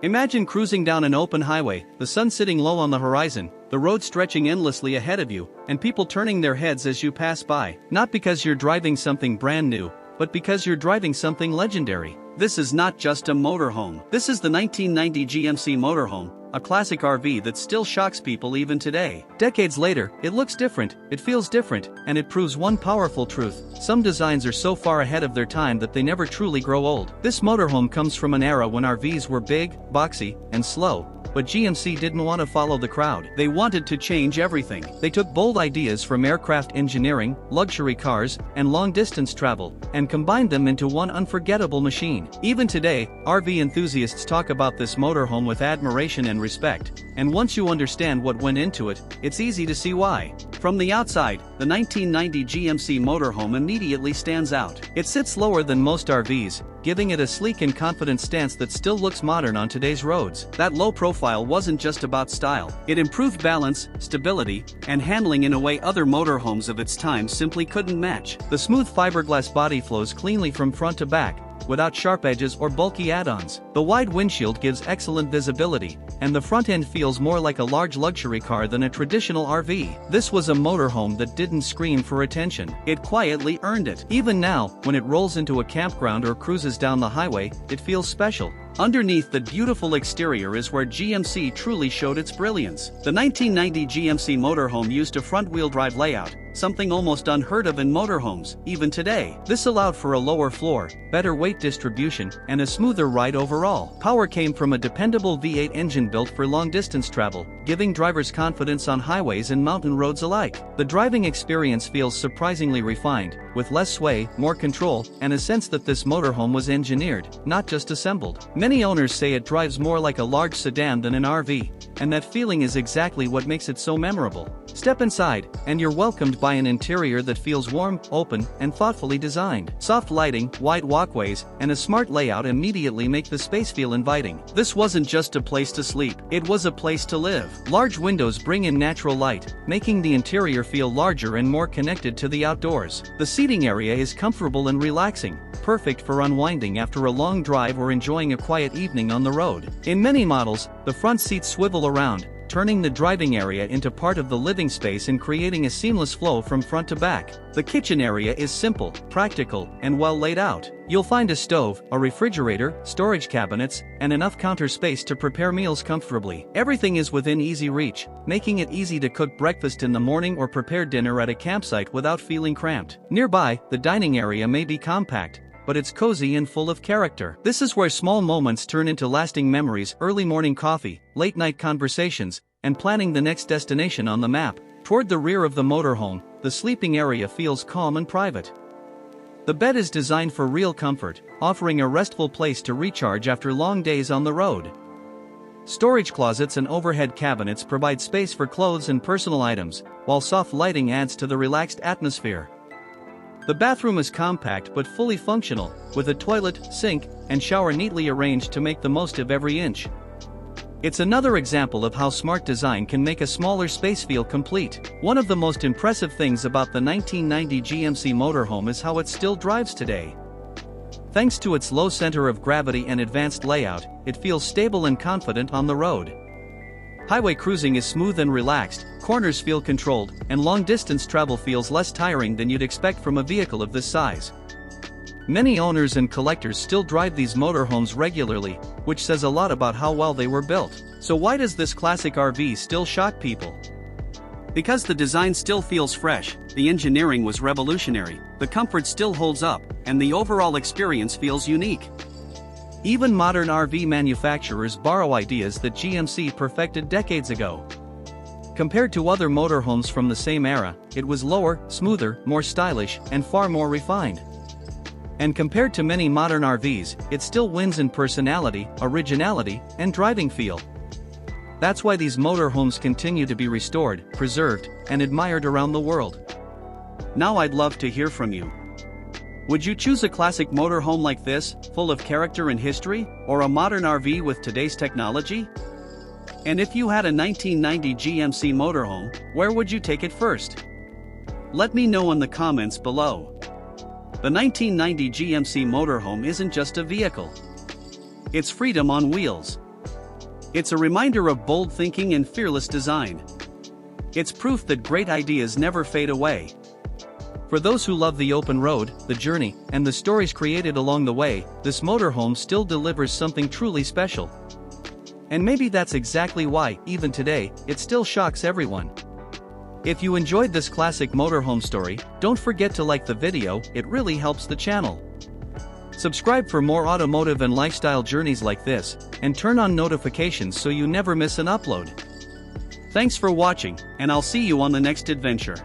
Imagine cruising down an open highway, the sun sitting low on the horizon, the road stretching endlessly ahead of you, and people turning their heads as you pass by. Not because you're driving something brand new, but because you're driving something legendary. This is not just a motorhome. This is the 1990 GMC Motorhome, a classic RV that still shocks people even today. Decades later, it looks different, it feels different, and it proves one powerful truth: some designs are so far ahead of their time that they never truly grow old. This motorhome comes from an era when RVs were big, boxy, and slow. But GMC didn't want to follow the crowd. They wanted to change everything. They took bold ideas from aircraft engineering, luxury cars, and long-distance travel, and combined them into one unforgettable machine. Even today, RV enthusiasts talk about this motorhome with admiration and respect. And once you understand what went into it, it's easy to see why. From the outside, the 1990 GMC Motorhome immediately stands out. It sits lower than most RVs, giving it a sleek and confident stance that still looks modern on today's roads. That low profile wasn't just about style. It improved balance, stability, and handling in a way other motorhomes of its time simply couldn't match. The smooth fiberglass body flows cleanly from front to back, without sharp edges or bulky add-ons. The wide windshield gives excellent visibility, and the front end feels more like a large luxury car than a traditional RV. This was a motorhome that didn't scream for attention. It quietly earned it. Even now, when it rolls into a campground or cruises down the highway, it feels special. Underneath the beautiful exterior is where GMC truly showed its brilliance. The 1990 GMC Motorhome used a front-wheel drive layout, something almost unheard of in motorhomes, even today. This allowed for a lower floor, better weight distribution, and a smoother ride overall. Power came from a dependable V8 engine built for long-distance travel, giving drivers confidence on highways and mountain roads alike. The driving experience feels surprisingly refined, with less sway, more control, and a sense that this motorhome was engineered, not just assembled. Many owners say it drives more like a large sedan than an RV, and that feeling is exactly what makes it so memorable. Step inside, and you're welcomed by an interior that feels warm, open, and thoughtfully designed. Soft lighting, wide walkways, and a smart layout immediately make the space feel inviting. This wasn't just a place to sleep, it was a place to live. Large windows bring in natural light, making the interior feel larger and more connected to the outdoors. The seating area is comfortable and relaxing, perfect for unwinding after a long drive or enjoying a quiet evening on the road. In many models, the front seats swivel around, turning the driving area into part of the living space and creating a seamless flow from front to back. The kitchen area is simple, practical, and well laid out. You'll find a stove, a refrigerator, storage cabinets, and enough counter space to prepare meals comfortably. Everything is within easy reach, making it easy to cook breakfast in the morning or prepare dinner at a campsite without feeling cramped. Nearby, the dining area may be compact, but it's cozy and full of character. This is where small moments turn into lasting memories: early morning coffee, late night conversations, and planning the next destination on the map. Toward the rear of the motorhome, the sleeping area feels calm and private. The bed is designed for real comfort, offering a restful place to recharge after long days on the road. Storage closets and overhead cabinets provide space for clothes and personal items, while soft lighting adds to the relaxed atmosphere. The bathroom is compact but fully functional, with a toilet, sink, and shower neatly arranged to make the most of every inch. It's another example of how smart design can make a smaller space feel complete. One of the most impressive things about the 1990 GMC Motorhome is how it still drives today. Thanks to its low center of gravity and advanced layout, it feels stable and confident on the road. Highway cruising is smooth and relaxed, corners feel controlled, and long-distance travel feels less tiring than you'd expect from a vehicle of this size. Many owners and collectors still drive these motorhomes regularly, which says a lot about how well they were built. So why does this classic RV still shock people? Because the design still feels fresh, the engineering was revolutionary, the comfort still holds up, and the overall experience feels unique. Even modern RV manufacturers borrow ideas that GMC perfected decades ago. Compared to other motorhomes from the same era, it was lower, smoother, more stylish, and far more refined. And compared to many modern RVs, it still wins in personality, originality, and driving feel. That's why these motorhomes continue to be restored, preserved, and admired around the world. Now I'd love to hear from you. Would you choose a classic motorhome like this, full of character and history, or a modern RV with today's technology? And if you had a 1990 GMC Motorhome, where would you take it first? Let me know in the comments below. The 1990 GMC Motorhome isn't just a vehicle. It's freedom on wheels. It's a reminder of bold thinking and fearless design. It's proof that great ideas never fade away. For those who love the open road, the journey, and the stories created along the way, this motorhome still delivers something truly special. And maybe that's exactly why, even today, it still shocks everyone. If you enjoyed this classic motorhome story, don't forget to like the video, it really helps the channel. Subscribe for more automotive and lifestyle journeys like this, and turn on notifications so you never miss an upload. Thanks for watching, and I'll see you on the next adventure.